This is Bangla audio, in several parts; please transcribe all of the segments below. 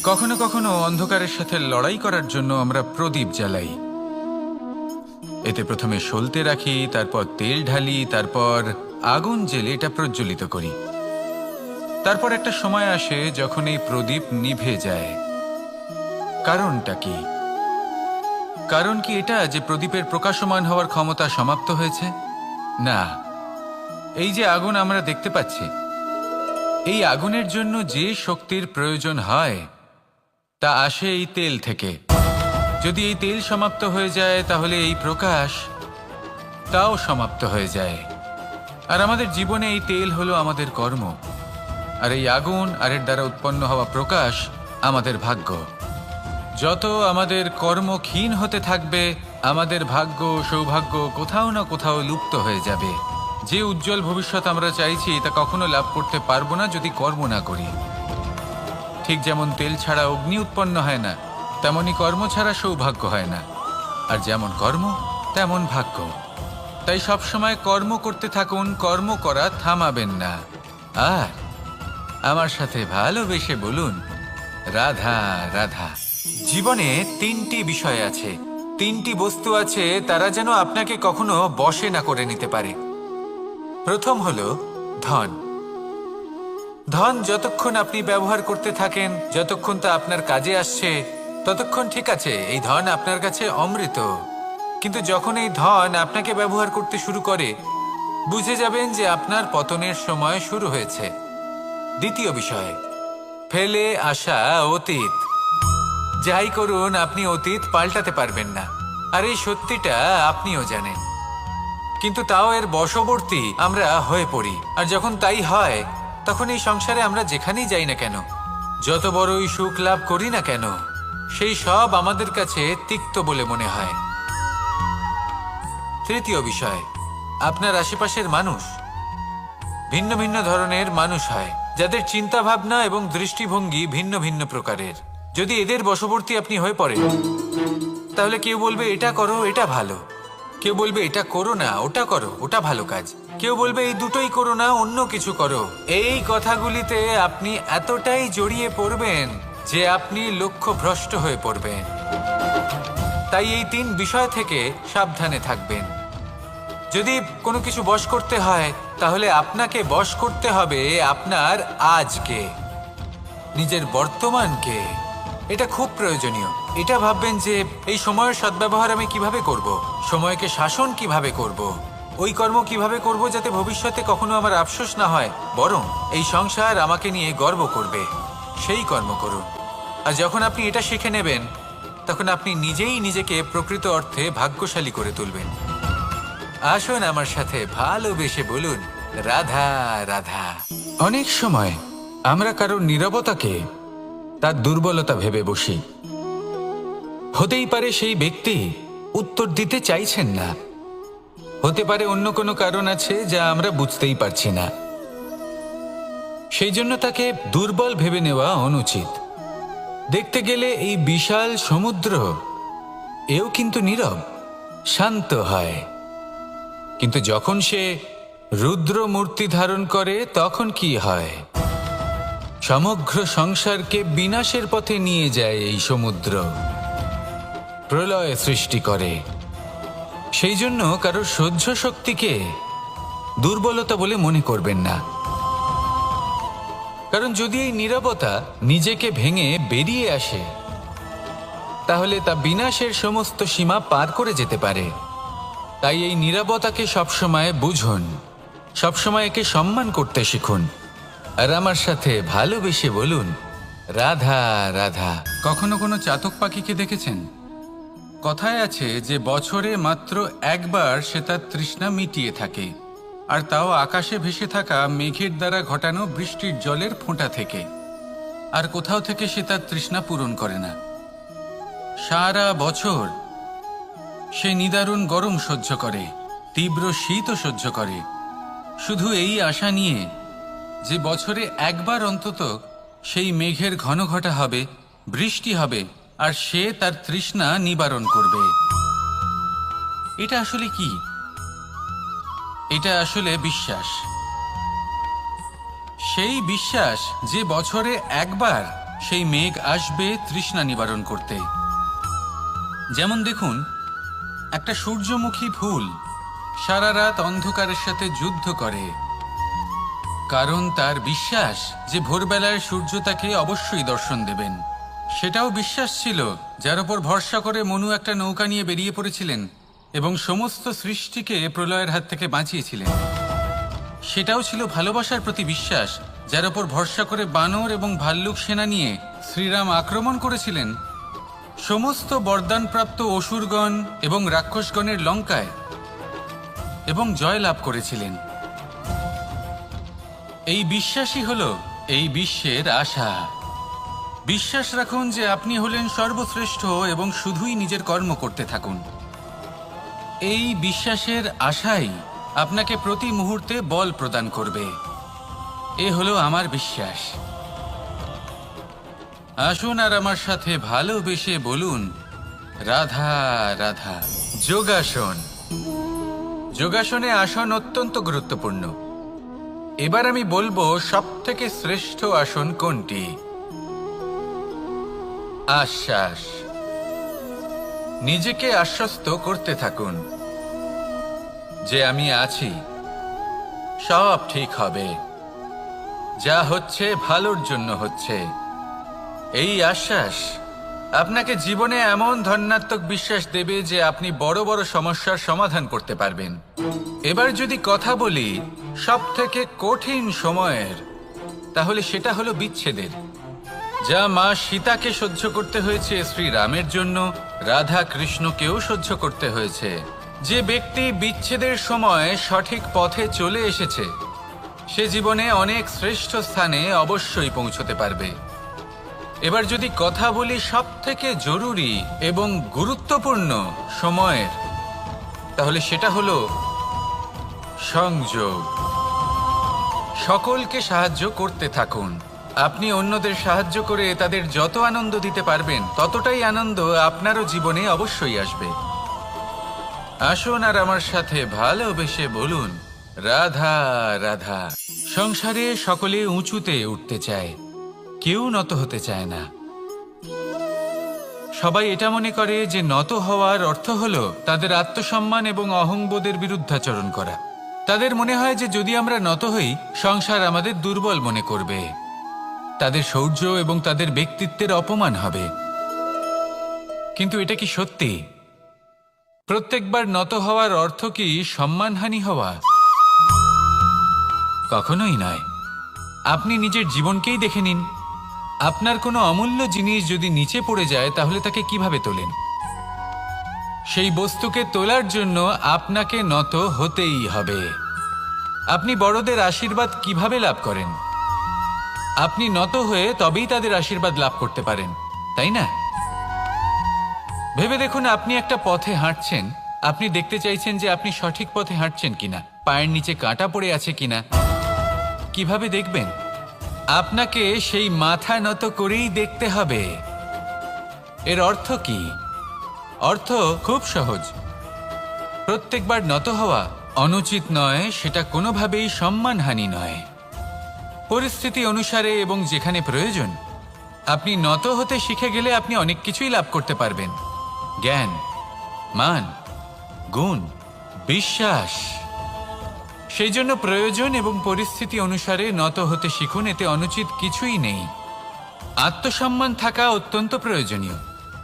কখনো কখনো অন্ধকারের সাথে লড়াই করার জন্য আমরা প্রদীপ জ্বালাই। এতে প্রথমে সলতে রাখি, তারপর তেল ঢালি, তারপর আগুন জ্বেলে এটা প্রজ্বলিত করি। তারপর একটা সময় আসে যখন এই প্রদীপ নিভে যায়। কারণটা কি? কারণ কি এটা যে প্রদীপের প্রকাশমান হওয়ার ক্ষমতা সমাপ্ত হয়েছে? না, এই যে আগুন আমরা দেখতে পাচ্ছি, এই আগুনের জন্য যে শক্তির প্রয়োজন হয় তা আসে এই তেল থেকে। যদি এই তেল সমাপ্ত হয়ে যায় তাহলে এই প্রকাশ তাও সমাপ্ত হয়ে যায়। আর আমাদের জীবনে এই তেল হলো আমাদের কর্ম, আর এই আগুন আর এর দ্বারা উৎপন্ন হওয়া প্রকাশ আমাদের ভাগ্য। যত আমাদের কর্ম ক্ষীণ হতে থাকবে, আমাদের ভাগ্য সৌভাগ্য কোথাও না কোথাও লুপ্ত হয়ে যাবে। যে উজ্জ্বল ভবিষ্যৎ আমরা চাইছি তা কখনো লাভ করতে পারবো না যদি কর্ম না করি। ঠিক যেমন তেল ছাড়া অগ্নি উৎপন্ন হয় না, তেমনি কর্ম ছাড়া সৌভাগ্য হয় না। আর যেমন কর্ম তেমন ভাগ্য। তাই সবসময় কর্ম করতে থাকুন, কর্ম করা থামাবেন না। আর আমার সাথে ভালোবেসে বলুন, রাধা রাধা। জীবনে তিনটি বিষয় আছে, তিনটি বস্তু আছে, তারা যেন আপনাকে কখনো বশে না করে নিতে পারে। প্রথম হলো ধন। ধন যতক্ষণ আপনি ব্যবহার করতে থাকেন, যতক্ষণ তা আপনার কাজে আসছে, ততক্ষণ ঠিক আছে, এই ধন আপনার কাছে অমৃত। কিন্তু যখন এই ধন আপনাকে ব্যবহার করতে শুরু করে, বুঝে যাবেন যে আপনার পতনের সময় শুরু হয়েছে। দ্বিতীয় বিষয়, ফেলে আসা অতীত। যাই করুন, আপনি অতীত পাল্টাতে পারবেন না, আর এই সত্যিটা আপনিও জানেন। কিন্তু তাও এর বশবর্তী আমরা হয়ে পড়ি। আর যখন তাই হয়, তখন এই সংসারে আমরা যেখানেই যাই না কেন, যত বড়ই সুখ লাভ করি না কেন, সেই সব আমাদের কাছে তিক্ত বলে মনে হয়। তৃতীয় বিষয়, আপনার আশেপাশের মানুষ ভিন্ন ভিন্ন ধরনের মানুষ হয়, যাদের চিন্তা ভাবনা এবং দৃষ্টিভঙ্গি ভিন্ন ভিন্ন প্রকারের। যদি এদের বশবর্তী আপনি হয়ে পড়েন, তাহলে কেউ বলবে এটা করো, এটা ভালো। কেউ বলবে এটা করো না, ওটা করো, ওটা ভালো কাজ। কেউ বলবে এই দুটোই করো না, অন্য কিছু করো। এই কথাগুলিতে আপনি এতটাই জড়িয়ে পড়বেন যে আপনি লক্ষ্যভ্রষ্ট হয়ে পড়বেন। তাই এই তিন বিষয় থেকে সাবধানে থাকবেন। যদি কোনো কিছু বশ করতে হয়, তাহলে আপনাকে বশ করতে হবে আপনার আজকে, নিজের বর্তমানকে। এটা খুব প্রয়োজনীয়। এটা ভাববেন যে এই সময়ের সদ্ব্যবহার আমি কিভাবে করব, সময়কে শাসন কিভাবে করব, ওই কর্ম কিভাবে করব যাতে ভবিষ্যতে কখনো আমার আফসোস না হয়, বরং এই সংসার আমাকে নিয়ে গর্ব করবে, সেই কর্ম করুন। আর যখন আপনি এটা শিখে নেবেন, তখন আপনি নিজেই নিজেকে প্রকৃত অর্থে ভাগ্যশালী করে তুলবেন। আসুন আমার সাথে ভালোবেসে বলুন, রাধা রাধা। অনেক সময় আমরা কারোর নীরবতাকে তার দুর্বলতা ভেবে বসি। হতেই পারে সেই ব্যক্তি উত্তর দিতে চাইছেন না, হতে পারে অন্য কোনো কারণ আছে যা আমরা বুঝতেই পারছি না। সেই জন্য তাকে দুর্বল ভেবে নেওয়া অনুচিত। দেখতে গেলে এই বিশাল সমুদ্র এও কিন্তু নীরব, শান্ত হয়। কিন্তু যখন সে রুদ্র মূর্তি ধারণ করে, তখন কি হয়? সমগ্র সংসারকে বিনাশের পথে নিয়ে যায় এই সমুদ্র, প্রলয় সৃষ্টি করে। সেই জন্য কারোর সহ্য শক্তিকে দুর্বলতা বলে মনে করবেন না। কারণ যদি এই নীরবতা নিজেকে ভেঙে বেরিয়ে আসে, তাহলে তা বিনাশের সমস্ত সীমা পার করে যেতে পারে। তাই এই নীরবতাকে সবসময় বুঝুন, সবসময় একে সম্মান করতে শিখুন। আর আমার সাথে ভালোবেসে বলুন, রাধা রাধা। কখনো কোনো চাতক পাখিকে দেখেছেন? কথায় আছে যে বছরে মাত্র একবার সে তার তৃষ্ণা মিটিয়ে থাকে, আর তাও আকাশে ভেসে থাকা মেঘের দ্বারা ঘটানো বৃষ্টির জলের ফোঁটা থেকে। আর কোথাও থেকে সে তার তৃষ্ণা পূরণ করে না। সারা বছর সে নিদারুণ গরম সহ্য করে, তীব্র শীতও সহ্য করে, শুধু এই আশা নিয়ে যে বছরে একবার অন্তত সেই মেঘের ঘন ঘটা হবে, বৃষ্টি হবে, আর সে তার তৃষ্ণা নিবারণ করবে। এটা আসলে কি? এটা আসলে বিশ্বাস। সেই বিশ্বাস যে বছরে একবার সেই মেঘ আসবে তৃষ্ণা নিবারণ করতে। যেমন দেখুন, একটা সূর্যমুখী ফুল সারা রাত অন্ধকারের সাথে যুদ্ধ করে, কারণ তার বিশ্বাস যে ভোরবেলায় সূর্য তাকে অবশ্যই দর্শন দেবেন। সেটাও বিশ্বাস ছিল যার ওপর ভরসা করে মনু একটা নৌকা নিয়ে বেরিয়ে পড়েছিলেন এবং সমস্ত সৃষ্টিকে প্রলয়ের হাত থেকে বাঁচিয়েছিলেন। সেটাও ছিল ভালোবাসার প্রতি বিশ্বাস যার ওপর ভরসা করে বানর এবং ভাল্লুক সেনা নিয়ে শ্রীরাম আক্রমণ করেছিলেন সমস্ত বরদানপ্রাপ্ত অসুরগণ এবং রাক্ষসগণের লঙ্কায় এবং জয় লাভ করেছিলেন। এই বিশ্বাসই হলো এই বিশ্বের আশা। বিশ্বাস রাখুন যে আপনি হলেন সর্বশ্রেষ্ঠ এবং শুধুই নিজের কর্ম করতে থাকুন। এই বিশ্বাসের আশাই আপনাকে প্রতি মুহূর্তে বল প্রদান করবে। এ হলো আমার বিশ্বাস। আসুন আর আমার সাথে ভালোবেসে বলুন, রাধা রাধা। যোগাসন। যোগাসনে আসন অত্যন্ত গুরুত্বপূর্ণ। এবার আমি বলবো সবথেকে শ্রেষ্ঠ আসন কোনটি। আশ্বাস। নিজেকে আশ্বস্ত করতে থাকুন যে আমি আছি, সব ঠিক হবে, যা হচ্ছে ভালোর জন্য হচ্ছে। এই আশ্বাস আপনাকে জীবনে এমন ধন্যাত্মক বিশ্বাস দেবে যে আপনি বড় বড় সমস্যার সমাধান করতে পারবেন। এবার যদি কথা বলি সবথেকে কঠিন সময়ের, তাহলে সেটা হলো বিচ্ছেদের। যা মা সীতাকে সহ্য করতে হয়েছে শ্রীরামের জন্য, রাধা কৃষ্ণকেও সহ্য করতে হয়েছে। যে ব্যক্তি বিচ্ছেদের সময় সঠিক পথে চলে এসেছে সে জীবনে অনেক শ্রেষ্ঠ স্থানে অবশ্যই পৌঁছতে পারবে। এবার যদি কথা বলি সবথেকে জরুরি এবং গুরুত্বপূর্ণ সময়ের, তাহলে সেটা হলো সংযোগ। সকলকে সাহায্য করতে থাকুন। আপনি অন্যদের সাহায্য করে তাদের যত আনন্দ দিতে পারবেন ততটাই আনন্দ আপনারও জীবনে অবশ্যই আসবে। আসুন আর আমার সাথে ভালোবেসে বলুন, রাধা রাধা। সংসারে সকলে উঁচুতে উঠতে চায়, কেউ নত হতে চায় না। সবাই এটা মনে করে যে নত হওয়ার অর্থ হলো তাদের আত্মসম্মান এবং অহংবোধের বিরুদ্ধাচরণ করা। তাদের মনে হয় যে যদি আমরা নত হই সংসার আমাদের দুর্বল মনে করবে, তাদের শৌর্য এবং তাদের ব্যক্তিত্বের অপমান হবে। কিন্তু এটা কি সত্যি? প্রত্যেকবার নত হওয়ার অর্থ কি সম্মানহানি হওয়া? কখনোই নয়। আপনি নিজের জীবনকেই দেখে নিন। আপনার কোনো অমূল্য জিনিস যদি নিচে পড়ে যায় তাহলে তাকে কিভাবে তোলেন? সেই বস্তুকে তোলার জন্য আপনাকে নত হতেই হবে। আপনি বড়দের আশীর্বাদ কিভাবে লাভ করেন? আপনি নত হয়ে তবেই তাদের আশীর্বাদ লাভ করতে পারেন, তাই না? ভেবে দেখুন, আপনি একটা পথে হাঁটছেন, আপনি দেখতে চাইছেন যে আপনি সঠিক পথে হাঁটছেন কিনা, পায়ের নিচে কাঁটা পড়ে আছে কিনা। কিভাবে দেখবেন? আপনাকে সেই মাথা নত করেই দেখতে হবে। এর অর্থ কি? অর্থ খুব সহজ। প্রত্যেকবার নত হওয়া অনুচিত নয়, সেটা কোনোভাবেই সম্মানহানি নয়। পরিস্থিতি অনুসারে এবং যেখানে প্রয়োজন আপনি নত হতে শিখে গেলে আপনি অনেক কিছুই লাভ করতে পারবেন। জ্ঞান, মান, গুণ, বিশ্বাস। সেই জন্য প্রয়োজন এবং পরিস্থিতি অনুসারে নত হতে শিখুন। এতে অনুচিত কিছুই নেই। আত্মসম্মান থাকা অত্যন্ত প্রয়োজনীয়,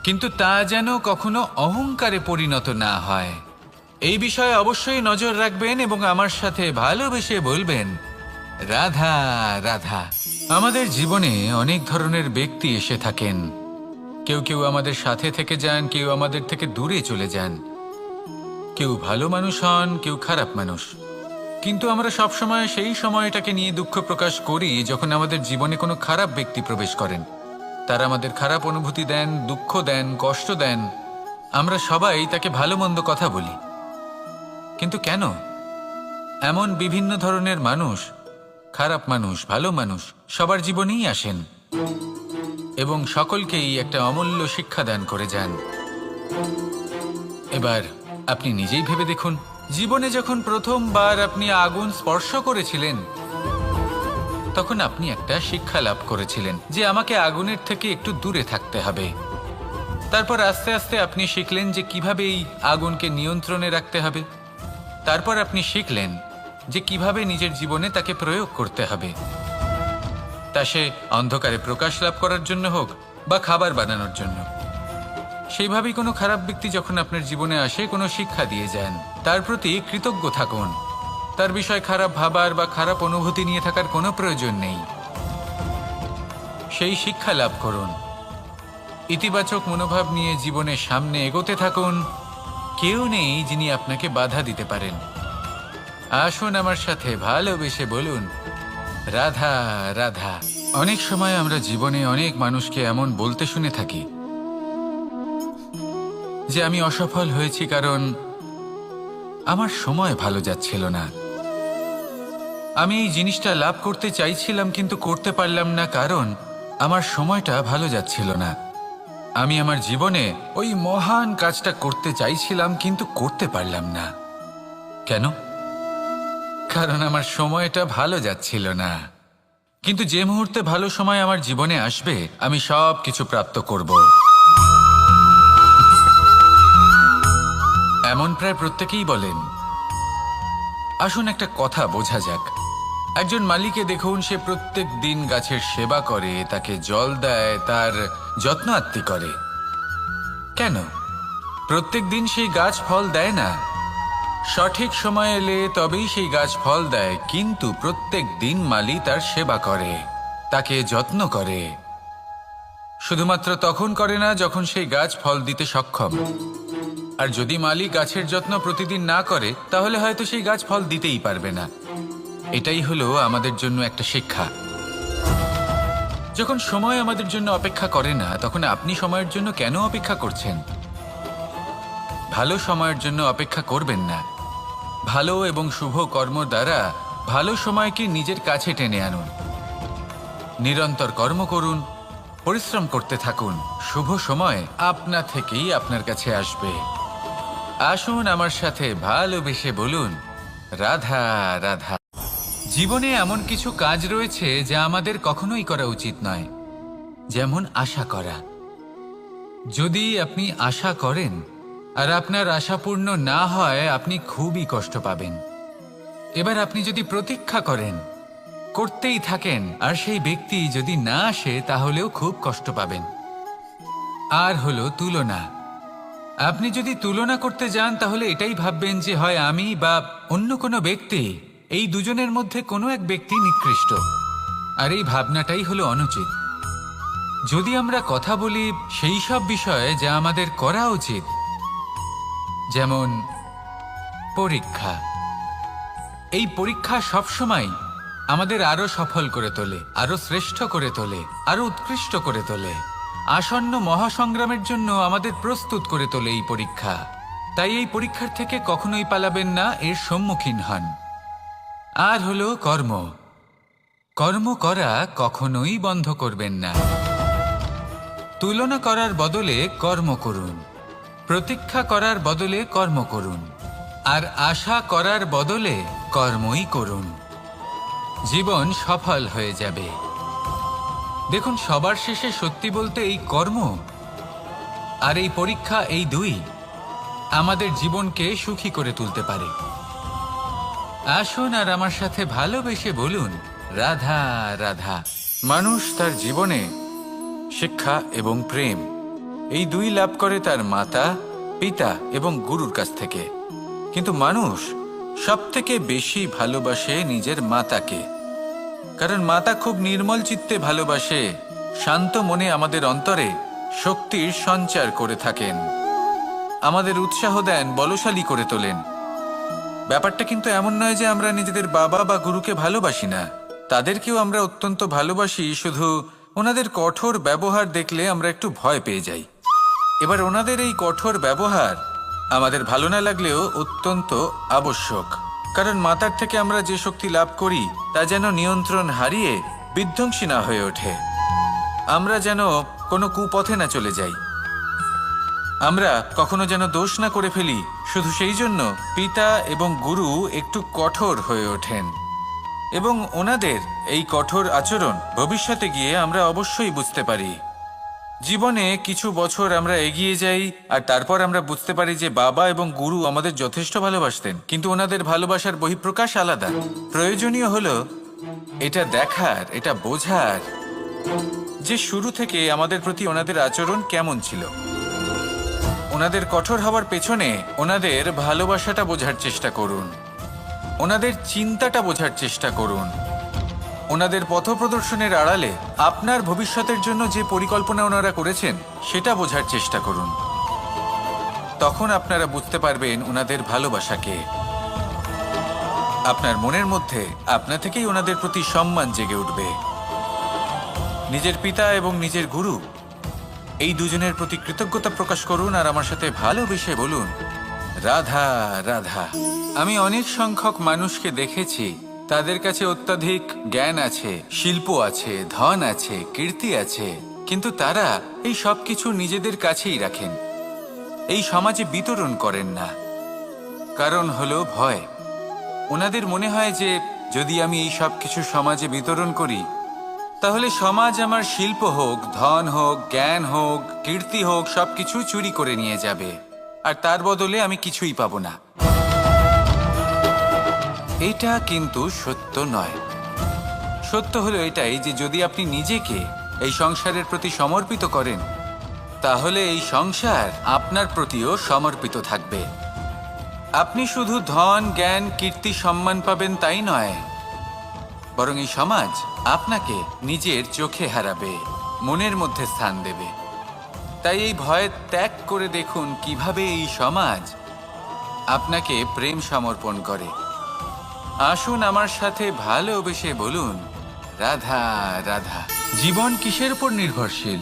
কিন্তু তা যেন কখনো অহংকারে পরিণত না হয়। এই বিষয়ে অবশ্যই নজর রাখবেন এবং আমার সাথে ভালোবেসে বলবেন, রাধা রাধা। আমাদের জীবনে অনেক ধরনের ব্যক্তি এসে থাকেন। কেউ কেউ আমাদের সাথে থেকে যান, কেউ আমাদের থেকে দূরে চলে যান। কেউ ভালো মানুষ হন, কেউ খারাপ মানুষ। কিন্তু আমরা সবসময় সেই সময়টাকে নিয়ে দুঃখ প্রকাশ করি যখন আমাদের জীবনে কোনো খারাপ ব্যক্তি প্রবেশ করেন। তারা আমাদের খারাপ অনুভূতি দেন, দুঃখ দেন, কষ্ট দেন। আমরা সবাই তাকে ভালো মন্দ কথা বলি। কিন্তু কেন? এমন বিভিন্ন ধরনের মানুষ, খারাপ মানুষ, ভালো মানুষ সবার জীবনেই আসেন এবং সকলকেই একটা অমূল্য শিক্ষা দান করে যান। এবার আপনি নিজেই ভেবে দেখুন, জীবনে যখন প্রথমবার আপনি আগুন স্পর্শ করেছিলেন তখন আপনি একটা শিক্ষা লাভ করেছিলেন যে আমাকে আগুনের থেকে একটু দূরে থাকতে হবে। তারপর আস্তে আস্তে আপনি শিখলেন যে কিভাবে এই আগুনকে নিয়ন্ত্রণে রাখতে হবে। তারপর আপনি শিখলেন যে কিভাবে নিজের জীবনে তাকে প্রয়োগ করতে হবে, তা সে অন্ধকারে প্রকাশ লাভ করার জন্য হোক বা খাবার বানানোর জন্য। সেইভাবেই কোনো খারাপ ব্যক্তি যখন আপনার জীবনে আসে কোনো শিক্ষা দিয়ে যান, তার প্রতি কৃতজ্ঞ থাকুন। তার বিষয় খারাপ ভাবার বা খারাপ অনুভূতি নিয়ে থাকার কোনো প্রয়োজন নেই। সেই শিক্ষা লাভ করুন, ইতিবাচক মনোভাব নিয়ে জীবনের সামনে এগোতে থাকুন। কেউ নেই যিনি আপনাকে বাধা দিতে পারেন। আসুন আমার সাথে ভালোবেসে বলুন, রাধা রাধা। অনেক সময় আমরা জীবনে অনেক মানুষকে এমন বলতে শুনে থাকি যে আমি অসফল হয়েছি কারণ আমার সময় ভালো যাচ্ছিল না। আমি এই জিনিসটা লাভ করতে চাইছিলাম কিন্তু করতে পারলাম না কারণ আমার সময়টা ভালো যাচ্ছিল না। আমি আমার জীবনে ওই মহান কাজটা করতে চাইছিলাম কিন্তু করতে পারলাম না। কেন? কারণ আমার সময়টা ভালো যাচ্ছিল না। কিন্তু যে মুহূর্তে ভালো সময় আমার জীবনে আসবে আমি সব কিছু প্রাপ্ত করব। এমন প্রায় প্রত্যেকেই বলেন। আসুন একটা কথা বোঝা যাক। একজন মালিকে দেখুন, সে প্রত্যেক দিন গাছের সেবা করে, তাকে জল দেয়, তার যত্ন আত্তি করে। কেন? প্রত্যেক দিন সেই গাছ ফল দেয় না। সঠিক সময় এলে তবেই সেই গাছ ফল দেয়, কিন্তু প্রত্যেক দিন মালি তার সেবা করে, তাকে যত্ন করে। শুধুমাত্র তখন করে না যখন সেই গাছ ফল দিতে সক্ষম। আর যদি মালি গাছের যত্ন প্রতিদিন না করে তাহলে হয়তো সেই গাছ ফল দিতেই পারবে না। এটাই হলো আমাদের জন্য একটা শিক্ষা। যখন সময় আমাদের জন্য অপেক্ষা করে না তখন আপনি সময়ের জন্য কেন অপেক্ষা করছেন? ভালো সময়ের জন্য অপেক্ষা করবেন না। ভালো এবং শুভ কর্ম দ্বারা ভালো সময়কে নিজের কাছে টেনে আনুন। নিরন্তর কর্ম করুন, পরিশ্রম করতে থাকুন। শুভ সময় আপনা থেকেই আপনার কাছে আসবে। আসুন আমার সাথে ভালোবেসে বলুন, রাধা রাধা। জীবনে এমন কিছু কাজ রয়েছে যা আমাদের কখনোই করা উচিত নয়, যেমন আশা করা। যদি আপনি আশা করেন আর আপনার আশা পূর্ণ না হয় আপনি খুবই কষ্ট পাবেন। এবার আপনি যদি প্রতীক্ষা করেন, করতেই থাকেন, আর সেই ব্যক্তি যদি না আসে তাহলেও খুব কষ্ট পাবেন। আর হলো তুলনা। আপনি যদি তুলনা করতে যান তাহলে এটাই ভাববেন যে হয় আমি বা অন্য কোনো ব্যক্তি, এই দুজনের মধ্যে কোনো এক ব্যক্তি নিকৃষ্ট। আর এই ভাবনাটাই হলো অনুচিত। যদি আমরা কথা বলি সেই সব বিষয়ে যা আমাদের করা উচিত, যেমন পরীক্ষা। এই পরীক্ষা সবসময় আমাদের আরো সফল করে তোলে, আরো শ্রেষ্ঠ করে তোলে, আরো উৎকৃষ্ট করে তোলে। আসন্ন মহাসংগ্রামের জন্য আমাদের প্রস্তুত করে তোলে এই পরীক্ষা। তাই এই পরীক্ষার থেকে কখনোই পালাবেন না, এর সম্মুখীন হন। আর হলো কর্ম। কর্ম করা কখনোই বন্ধ করবেন না। তুলনা করার বদলে কর্ম করুন, প্রতীক্ষা করার বদলে কর্ম করুন, আর আশা করার বদলে কর্মই করুন। জীবন সফল হয়ে যাবে। দেখুন, সবার শেষে সত্যি বলতে এই কর্ম আর এই পরীক্ষা, এই দুই আমাদের জীবনকে সুখী করে তুলতে পারে। আসুন আর আমার সাথে ভালোবেসে বলুন, রাধা রাধা। মানুষ তার জীবনে শিক্ষা এবং প্রেম এই দুই লাভ করে তার মাতা, পিতা এবং গুরুর কাছ থেকে। কিন্তু মানুষ সবথেকে বেশি ভালোবাসে নিজের মাতাকে, কারণ মাতা খুব নির্মল চিত্তে ভালোবাসে, শান্ত মনে আমাদের অন্তরে শক্তির সঞ্চার করে থাকেন, আমাদের উৎসাহ দেন, বলশালী করে তোলেন। ব্যাপারটা কিন্তু এমন নয় যে আমরা নিজেদের বাবা বা গুরুকে ভালোবাসি না, তাদেরকেও আমরা অত্যন্ত ভালোবাসি। শুধু ওনাদের কঠোর ব্যবহার দেখলে আমরা একটু ভয় পেয়ে যাই। এবার ওনাদের এই কঠোর ব্যবহার আমাদের ভালো না লাগলেও অত্যন্ত আবশ্যক, কারণ মাতার থেকে আমরা যে শক্তি লাভ করি তা যেন নিয়ন্ত্রণ হারিয়ে বিধ্বংসী না হয়ে ওঠে। আমরা যেন কোনো কুপথে না চলে যাই, আমরা কখনো যেন দোষ না করে ফেলি। শুধু সেই জন্য পিতা এবং গুরু একটু কঠোর হয়ে ওঠেন এবং ওনাদের এই কঠোর আচরণ ভবিষ্যতে গিয়ে আমরা অবশ্যই বুঝতে পারি। জীবনে কিছু বছর আমরা এগিয়ে যাই আর তারপর আমরা বুঝতে পারি যে বাবা এবং গুরু আমাদের যথেষ্ট ভালোবাসতেন, কিন্তু ওনাদের ভালোবাসার বহিঃপ্রকাশ আলাদা। প্রয়োজনীয় হলো এটা দেখার, এটা বোঝার যে শুরু থেকে আমাদের প্রতি ওনাদের আচরণ কেমন ছিল। ওনাদের কঠোর হওয়ার পেছনে ওনাদের ভালোবাসাটা বোঝার চেষ্টা করুন, ওনাদের চিন্তাটা বোঝার চেষ্টা করুন, ওনাদের পথপ্রদর্শনের আড়ালে আপনার ভবিষ্যতের জন্য যে পরিকল্পনা ওনারা করেছেন সেটা বোঝার চেষ্টা করুন। তখন আপনারা বুঝতে পারবেন ওনাদের ভালোবাসাকে। আপনার মনের মধ্যে আপনা থেকেই ওনাদের প্রতি সম্মান জেগে উঠবে। নিজের পিতা এবং নিজের গুরু এই দুজনের প্রতি কৃতজ্ঞতা প্রকাশ করুন আর আমার সাথে ভালোবেসে বলুন, রাধা রাধা। আমি অনেক সংখ্যক মানুষকে দেখেছি, তাদের কাছে অত্যাধিক জ্ঞান আছে, শিল্প আছে, ধন আছে, কীর্তি আছে, কিন্তু তারা এই সব কিছু নিজেদের কাছেই রাখেন, এই সমাজে বিতরণ করেন না। কারণ হলো ভয়। ওনাদের মনে হয় যে যদি আমি এই সব কিছু সমাজে বিতরণ করি তাহলে সমাজ আমার শিল্প হোক, ধন হোক, জ্ঞান হোক, কীর্তি হোক, সবকিছু চুরি করে নিয়ে যাবে আর তার বদলে আমি কিছুই পাবো না। এটা কিন্তু সত্য নয়। সত্য হলো এটাই যে যদি আপনি নিজেকে এই সংসারের প্রতি সমর্পিত করেন তাহলে এই সংসার আপনার প্রতিও সমর্পিত থাকবে। আপনি শুধু ধন, জ্ঞান, কীর্তি, সম্মান পাবেন তাই নয়, বরং এই সমাজ আপনাকে নিজের চোখে হারাবে, মনের মধ্যে স্থান দেবে। তাই এই ভয় ত্যাগ করে দেখুন কিভাবে এই সমাজ আপনাকে প্রেম সমর্পণ করে। আসুন আমার সাথে ভালোবেসে বলুন, রাধা রাধা। জীবন কিসের উপর নির্ভরশীল?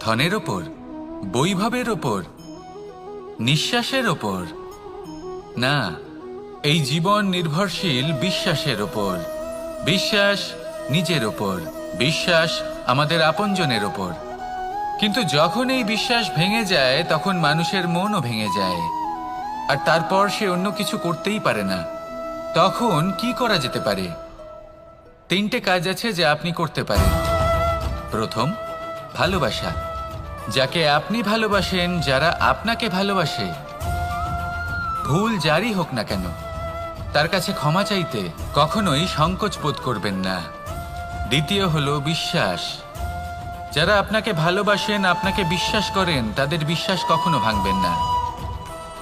ধনের ওপর, বৈভবের ওপর, নিঃশ্বাসের ওপর? না, এই জীবন নির্ভরশীল বিশ্বাসের ওপর। বিশ্বাস নিজের ওপর, বিশ্বাস আমাদের আপনজনের ওপর। কিন্তু যখন এই বিশ্বাস ভেঙে যায় তখন মানুষের মনও ভেঙে যায় আর তারপর সে অন্য কিছু করতেই পারে না। তখন কি করা যেতে পারে? 3টে কাজ আছে যা আপনি করতে পারেন। প্রথম, ভালোবাসা। যাকে আপনি ভালোবাসেন, যারা আপনাকে ভালোবাসে, ভুল যারই হোক না কেন, তার কাছে ক্ষমা চাইতে কখনোই সংকোচ বোধ করবেন না। দ্বিতীয় হলো বিশ্বাস। যারা আপনাকে ভালোবাসেন, আপনাকে বিশ্বাস করেন, তাদের বিশ্বাস কখনো ভাঙবেন না।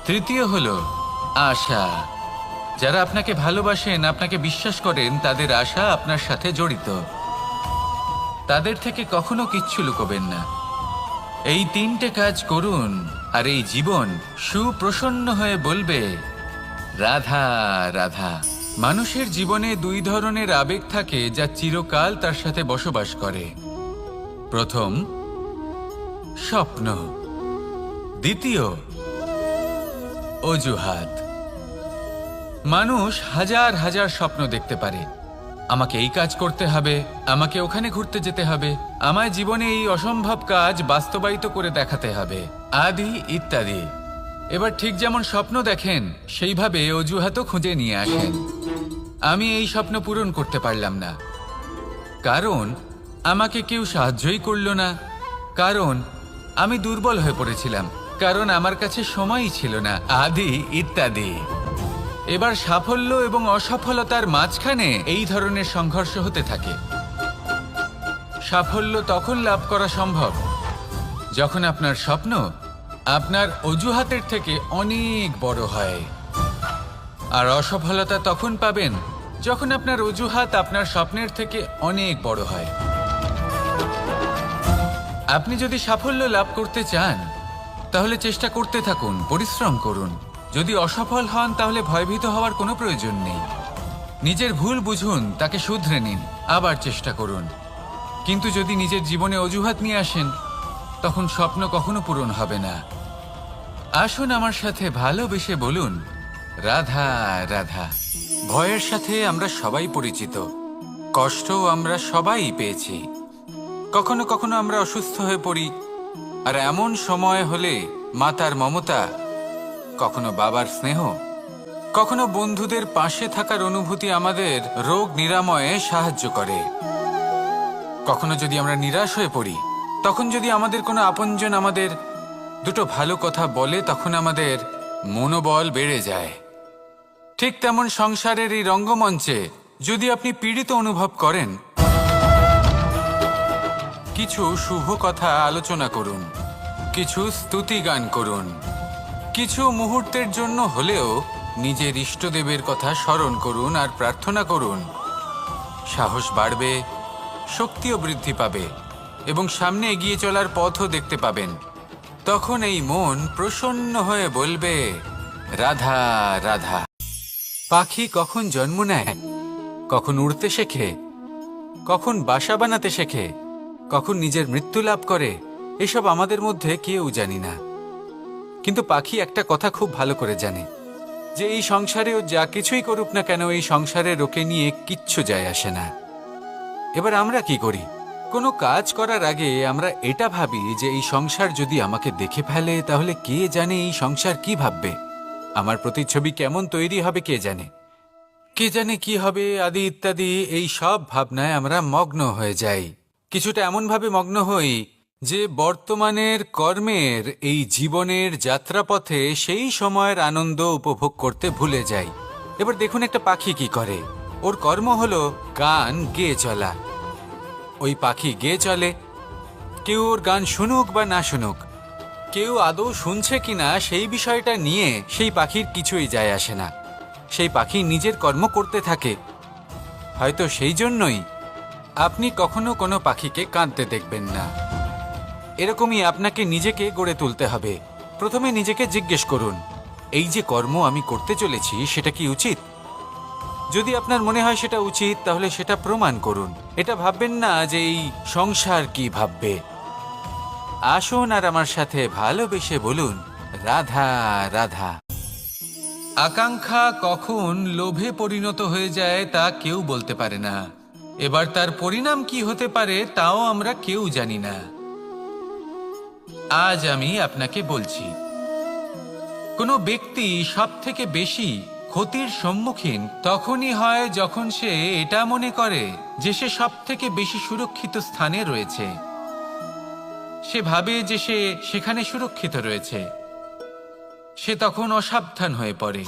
তৃতীয় হলো আশা। যারা আপনাকে ভালোবাসেন, আপনাকে বিশ্বাস করেন, তাদের আশা আপনার সাথে জড়িত। তাদের থেকে কখনো কিচ্ছু লুকোবেন না। এই 3টে কাজ করুন আর এই জীবন সুপ্রসন্ন হয়ে বলবে, রাধা রাধা। মানুষের জীবনে 2 ধরনের আবেগ থাকে যা চিরকাল তার সাথে বসবাস করে। প্রথম, স্বপ্ন। দ্বিতীয়, অজুহাত। মানুষ হাজার হাজার স্বপ্ন দেখতে পারে। আমাকে এই কাজ করতে হবে, আমাকে ওখানে ঘুরতে যেতে হবে, আমায় জীবনে এই অসম্ভব কাজ বাস্তবায়িত করে দেখাতে হবে, আদি ইত্যাদি। এবার ঠিক যেমন স্বপ্ন দেখেন সেইভাবে অজুহাতও খুঁজে নিয়ে আসেন। আমি এই স্বপ্ন পূরণ করতে পারলাম না, কারণ আমাকে কেউ সাহায্যই করলো না, কারণ আমি দুর্বল হয়ে পড়েছিলাম, কারণ আমার কাছে সময়ই ছিল না, আদি ইত্যাদি। এবার সাফল্য এবং অসফলতার মাঝখানে এই ধরনের সংঘর্ষ হতে থাকে। সাফল্য তখন লাভ করা সম্ভব যখন আপনার স্বপ্ন আপনার অজুহাতের থেকে অনেক বড় হয়, আর অসফলতা তখন পাবেন যখন আপনার অজুহাত আপনার স্বপ্নের থেকে অনেক বড় হয়। আপনি যদি সাফল্য লাভ করতে চান তাহলে চেষ্টা করতে থাকুন, পরিশ্রম করুন। যদি অসফল হন তাহলে ভয়ভীত হওয়ার কোনো প্রয়োজন নেই। নিজের ভুল বুঝুন, তাকে শুধরে নিন, আবার চেষ্টা করুন। কিন্তু যদি নিজের জীবনে অজুহাত নিয়ে আসেন তখন স্বপ্ন কখনো পূরণ হবে না। আসুন আমার সাথে ভালোবেসে বলুন, রাধা রাধা। ভয়ের সাথে আমরা সবাই পরিচিত, কষ্টও আমরা সবাই পেয়েছি। কখনো কখনো আমরা অসুস্থ হয়ে পড়ি, আর এমন সময় হলে মাতার মমতা, কখনো বাবার স্নেহ, কখনো বন্ধুদের পাশে থাকার অনুভূতি আমাদের রোগ নিরাময়ে সাহায্য করে। কখনো যদি আমরা নিরাশ হয়ে পড়ি, তখন যদি আমাদের কোনো আপনজন আমাদের দুটো ভালো কথা বলে, তখন আমাদের মনোবল বেড়ে যায়। ঠিক তেমন সংসারের এই রঙ্গমঞ্চে যদি আপনি পীড়িত অনুভব করেন, কিছু শুভ কথা আলোচনা করুন, কিছু স্তুতি গান করুন, কিছু মুহূর্তের জন্য হলেও নিজের ইষ্টদেবের কথা স্মরণ করুন আর প্রার্থনা করুন। সাহস বাড়বে, শক্তিও বৃদ্ধি পাবে এবং সামনে এগিয়ে চলার পথও দেখতে পাবেন। তখন এই মন প্রসন্ন হয়ে বলবে, রাধা রাধা। পাখি কখন জন্ম নেয়, কখন উড়তে শেখে, কখন বাসা বানাতে শেখে, কখন নিজের মৃত্যু লাভ করে, এসব আমাদের মধ্যে কেউ জানি না। কিন্তু পাখি একটা কথা খুব ভালো করে জানে, যে এই সংসারে ও যা কিছুই করুক না কেন, এই সংসারের ওকে নিয়ে কিচ্ছু যায় আসে না। এবার আমরা কি করি? কোনো কাজ করার আগে আমরা এটা ভাবি যে এই সংসার যদি আমাকে দেখে ফেলে, তাহলে কে জানে এই সংসার কি ভাববে, আমার প্রতিচ্ছবি কেমন তৈরি হবে কে জানে, কে জানে কি হবে আদি ইত্যাদি। এই সব ভাবনায় আমরা মগ্ন হয়ে যাই। কিছুটা এমনভাবে মগ্ন হই যে বর্তমানের কর্মের এই জীবনের যাত্রাপথে সেই সময়ের আনন্দ উপভোগ করতে ভুলে যাই। এবার দেখুন একটা পাখি কি করে। ওর কর্ম হলো গান গেয়ে চলা। ওই পাখি গেয়ে চলে, কেউ ওর গান শুনুক বা না শুনুক, কেউ আদৌ শুনছে কিনা সেই বিষয়টা নিয়ে সেই পাখির কিছুই যায় আসে না। সেই পাখি নিজের কর্ম করতে থাকে। হয়তো সেই জন্যই আপনি কখনো কোনো পাখিকে কাঁদতে দেখবেন না। এরকমই আপনাকে নিজেকে গড়ে তুলতে হবে। প্রথমে নিজেকে জিজ্ঞেস করুন, এই যে কর্ম আমি করতে চলেছি সেটা কি উচিত? যদি আপনার মনে হয় সেটা উচিত, তাহলে সেটা প্রমাণ করুন। এটা ভাববেন না যে এই সংসার কি ভাববে। আসুন আর আমার সাথে ভালোবেসে বলুন, রাধা রাধা। আকাঙ্ক্ষা কখন লোভে পরিণত হয়ে যায় তা কেউ বলতে পারে না। এবার তার পরিণাম কি হতে পারে তাও আমরা কেউ জানি না। আজ আমি আপনাকে বলছি, কোনো ব্যক্তি সবথেকে বেশি ক্ষতির সম্মুখীন তখনই হয় যখন সে এটা মনে করে যে সে সবথেকে বেশি সুরক্ষিত স্থানে রয়েছে। সে ভাবে যে সে সেখানে সুরক্ষিত রয়েছে। সে তখন অসাবধান হয়ে পড়ে,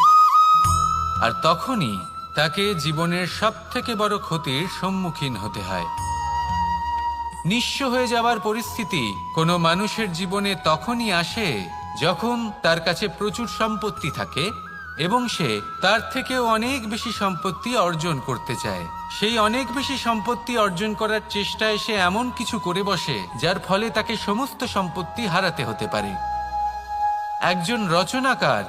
আর তখনই তাকে জীবনের সবথেকে বড় ক্ষতির সম্মুখীন হতে হয়। নিঃস্ব হয়ে যাওয়ার পরিস্থিতি কোনো মানুষের জীবনে তখনই আসে যখন তার কাছে প্রচুর সম্পত্তি থাকে এবং সে তার থেকেও অনেক বেশি সম্পত্তি অর্জন করতে চায়। সেই অনেক বেশি সম্পত্তি অর্জন করার চেষ্টায় সে এমন কিছু করে বসে যার ফলে তাকে সমস্ত সম্পত্তি হারাতে হতে পারে। একজন রচনাকার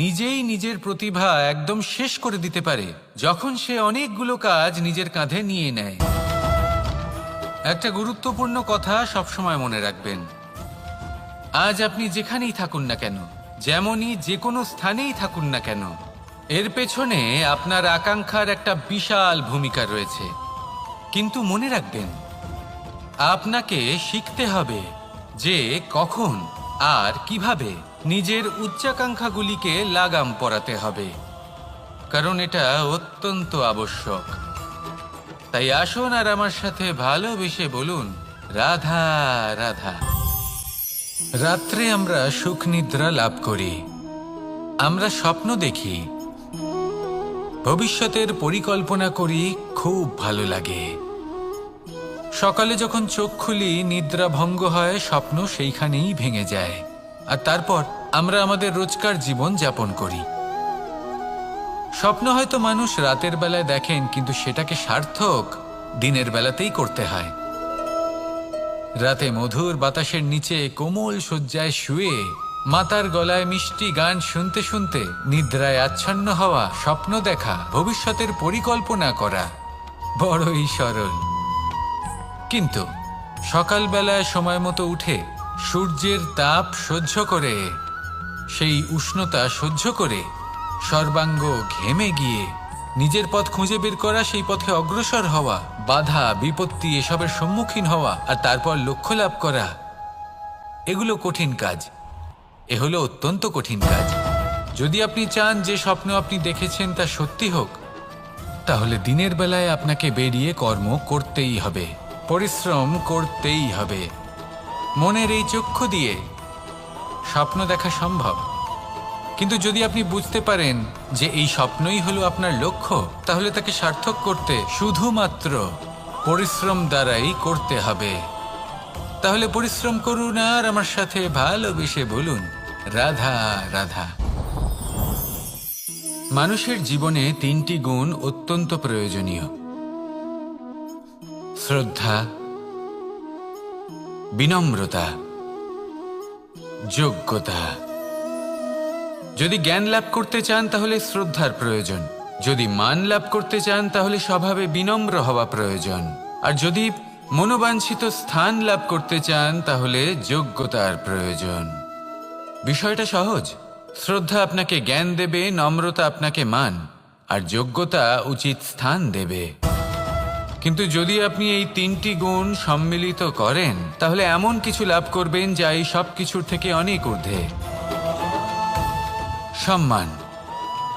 নিজেই নিজের প্রতিভা একদম শেষ করে দিতে পারে যখন সে অনেকগুলো কাজ নিজের কাঁধে নিয়ে নেয়। একটা গুরুত্বপূর্ণ কথা সবসময় মনে রাখবেন, আজ আপনি যেখানেই থাকুন না কেন, যেমনই যে কোনো স্থানেই থাকুন না কেন, এর পেছনে আপনার আকাঙ্ক্ষার একটা বিশাল ভূমিকা রয়েছে। কিন্তু মনে রাখবেন, আপনাকে শিখতে হবে যে কখন আর কিভাবে নিজের উচ্চাকাঙ্ক্ষাগুলিকে লাগাম পরাতে হবে, কারণ এটা অত্যন্ত আবশ্যক। তাই আসুন আর আমার সাথে ভালোবেসে বলুন, রাধা রাধা। রাত্রে আমরা সুখ নিদ্রা লাভ করি, আমরা স্বপ্ন দেখি, ভবিষ্যতের পরিকল্পনা করি, খুব ভালো লাগে। সকালে যখন চোখ খুলি, নিদ্রা ভঙ্গ হয়, স্বপ্ন সেইখানেই ভেঙে যায়, আর তারপর আমরা আমাদের রোজকার জীবন যাপন করি। স্বপ্ন হয়তো মানুষ রাতের বেলায় দেখেন, কিন্তু সেটাকে সার্থক দিনের বেলাতেই করতে হয়। রাতে মধুর বাতাসের নিচে কোমল শয্যায় শুয়ে মাতার গলায় মিষ্টি গান শুনতে শুনতে নিদ্রায় আচ্ছন্ন হওয়া, স্বপ্ন দেখা, ভবিষ্যতের পরিকল্পনা করা বড়ই সরল। কিন্তু সকালবেলায় সময় মতো উঠে সূর্যের তাপ সহ্য করে, সেই উষ্ণতা সহ্য করে সর্বাঙ্গ ঘেমে গিয়ে নিজের পথ খুঁজে বের করা, সেই পথে অগ্রসর হওয়া, বাধা বিপত্তি এসবের সম্মুখীন হওয়া, আর তারপর লক্ষ্য লাভ করা, এগুলো কঠিন কাজ। এ হলো অত্যন্ত কঠিন কাজ। যদি আপনি চান যে স্বপ্ন আপনি দেখেছেন তা সত্যি হোক, তাহলে দিনের বেলায় আপনাকে বেরিয়ে কর্ম করতেই হবে, পরিশ্রম করতেই হবে। মনের এই চক্ষু দিয়ে স্বপ্ন দেখা সম্ভব, কিন্তু যদি আপনি বুঝতে পারেন যে এই স্বপ্নই হলো আপনার লক্ষ্য, তাহলে তাকে সার্থক করতে শুধুমাত্র পরিশ্রম দ্বারাই করতে হবে। তাহলে পরিশ্রম করুন আর আমার সাথে ভালোবেসে বলুন, রাধা রাধা। মানুষের জীবনে 3টি গুণ অত্যন্ত প্রয়োজনীয়: শ্রদ্ধা, বিনম্রতা, যোগ্যতা। যদি জ্ঞান লাভ করতে চান তাহলে শ্রদ্ধার প্রয়োজন, যদি মান লাভ করতে চান তাহলে স্বভাবে বিনম্র হওয়া প্রয়োজন, আর যদি মনোবাঞ্ছিত স্থান লাভ করতে চান তাহলে যোগ্যতার প্রয়োজন। বিষয়টা সহজ। শ্রদ্ধা আপনাকে জ্ঞান দেবে, নম্রতা আপনাকে মান, আর যোগ্যতা উচিত স্থান দেবে। কিন্তু যদি আপনি এই 3টি গুণ সম্মিলিত করেন তাহলে এমন কিছু লাভ করবেন যা এই সব কিছুর থেকে অনেক ঊর্ধ্বে। সম্মান।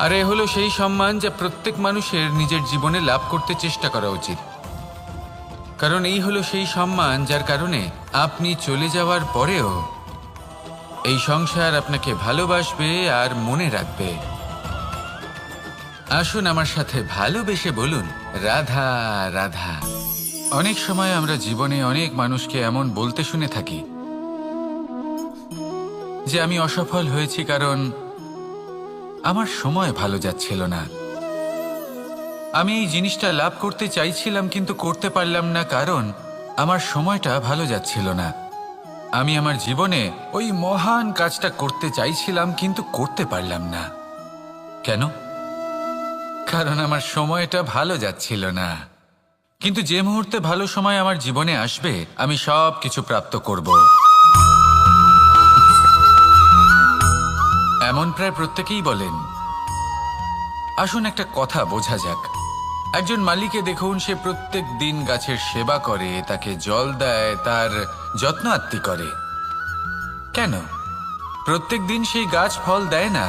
আর এ হলো সেই সম্মান যা প্রত্যেক মানুষের নিজের জীবনে লাভ করতে চেষ্টা করা উচিত, কারণ এই হলো সেই সম্মান যার কারণে আপনি চলে যাওয়ার পরেও এই সংসার আপনাকে ভালোবাসবে আর মনে রাখবে। আসুন আমার সাথে ভালোবেসে বলুন, রাধা রাধা। অনেক সময় আমরা জীবনে অনেক মানুষকে এমন বলতে শুনে থাকি যে আমি অসফল হয়েছি কারণ আমার সময় ভালো যাচ্ছিল না, আমি এই জিনিসটা লাভ করতে চাইছিলাম কিন্তু করতে পারলাম না কারণ আমার সময়টা ভালো যাচ্ছিল না, আমি আমার জীবনে ওই মহান কাজটা করতে চাইছিলাম কিন্তু করতে পারলাম না। কেন? কারণ আমার সময়টা ভালো যাচ্ছিল না। কিন্তু যে মুহূর্তে ভালো সময় আমার জীবনে আসবে আমি সব কিছু প্রাপ্ত করব। এমন প্রায় প্রত্যেকেই বলেন। আসুন একটা কথা বোঝা যাক। একজন মালিকে দেখুন, সে প্রত্যেক দিন গাছের সেবা করে, তাকে জল দেয়, তার যত্ন আত্তি করে। কেন? প্রত্যেক দিন সেই গাছ ফল দেয় না,